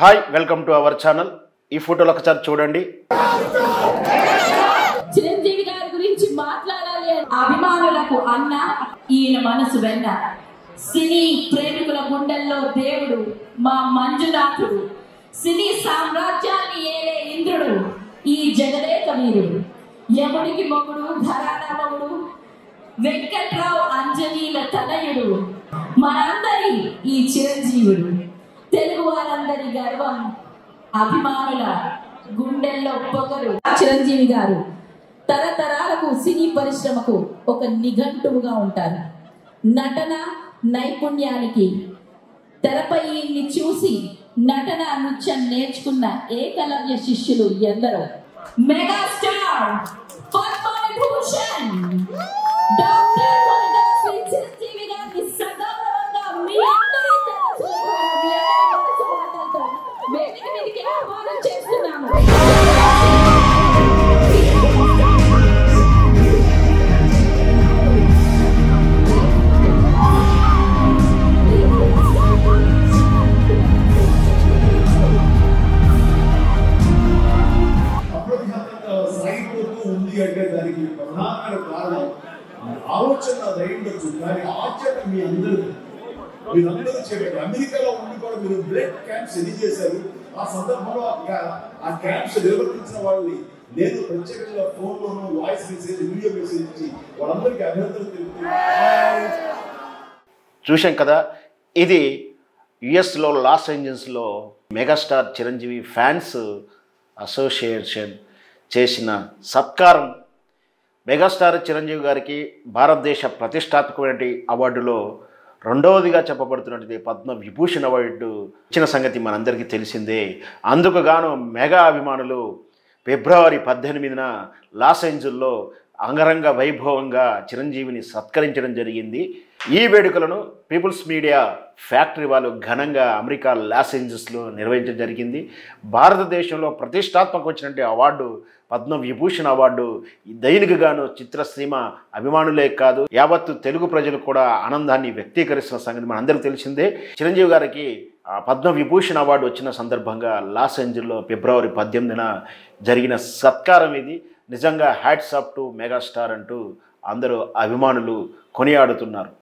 Hi welcome to our channel. ఈ ఫోటోలు ఒకసారి చూడండి. చిరంజీవి గారి గురించి మాట్లాడాలి. అభిమానులకు అన్న, ఈయన మనసు వెన్న, సినీ ప్రేమికుల గుండెల్లో దేవుడు, మా మంజునాథుడు, సినీ సామ్రాజ్యాన్ని ఏలే ఇంద్రుడు, ఈ జగదేక వీరుడు, యముడికి మొగుడు, ఘరానా మొగుడు, వెంకట్రావు అంజనీల తనయుడు, మనందరి ఈ చిరంజీవుడు, తెలుగు వారందరి గర్వం, అభిమానుల గుండెల్లో పొగరు. చిరంజీవి గారు తరతరాలకు సినీ పరిశ్రమకు ఒక నిఘంటువుగా ఉంటారు. నటన నైపుణ్యానికి తెరపై ఈయన్ని చూసి నటన నృత్యం నేర్చుకున్న ఏకలవ్య శిష్యులు ఎందరో. మెగాస్టార్ పద్మవిభూషణ్ డాక్టర్ కొనిదెల శ్రీ చిరంజీవి గారిని సగౌరవంగా మీ అందరి మాటలతో వేదిక మీదకి ఆహ్వానం చేస్తున్నాము. అంటే దానికి ప్రధానమైన కారణం ఆలోచన రైండొచ్చు, కానీ ఆచరణ మీరందరూ చెప్పారు. అమెరికాలో ఉండి కూడా మీరు బ్లడ్ క్యాంప్స్ ఎన్ని చేశారు. ఆ సందర్భంలో ఆ క్యాంప్స్ నిర్వర్తించిన వాళ్ళని నేను ప్రత్యేకంగా ఫోన్లోనూ వాయిస్ మెసేజ్, వీడియో మెసేజ్ ఇచ్చి వాళ్ళందరికీ అభినందనలు తెలుపుతున్నాను. చూశాం కదా, ఇది యుఎస్లో లాస్ ఏంజల్స్లో మెగాస్టార్ చిరంజీవి ఫ్యాన్స్ అసోసియేషన్ చేసిన సత్కారం. మెగాస్టార్ చిరంజీవి గారికి భారతదేశ ప్రతిష్టాత్మకమైన అవార్డులో రెండవదిగా చెప్పబడుతున్నది పద్మవిభూషణ్ అవార్డు ఇచ్చిన సంగతి మనందరికీ తెలిసిందే. అందుకు గాను మెగా అభిమానులు ఫిబ్రవరి 18న లాస్ ఏంజల్లో అంగరంగ వైభవంగా చిరంజీవిని సత్కరించడం జరిగింది. ఈ వేడుకలను పీపుల్స్ మీడియా ఫ్యాక్టరీ వాళ్ళు ఘనంగా అమెరికా లాస్ ఏంజల్స్లో నిర్వహించడం జరిగింది. భారతదేశంలో ప్రతిష్టాత్మక వచ్చినటువంటి అవార్డు పద్మవిభూషణ్ అవార్డు దైనిక గాను చిత్రసీమ అభిమానులే కాదు, యావత్తు తెలుగు ప్రజలు కూడా ఆనందాన్ని వ్యక్తీకరిస్తున్న సంగతి మనందరికీ తెలిసిందే. చిరంజీవి గారికి పద్మవిభూషణ్ అవార్డు వచ్చిన సందర్భంగా లాస్ ఏంజల్లో ఫిబ్రవరి 18న జరిగిన సత్కారం ఇది. నిజంగా హ్యాట్స్ ఆఫ్ టు మెగాస్టార్ అంటూ అందరూ అభిమానులు కొనియాడుతున్నారు.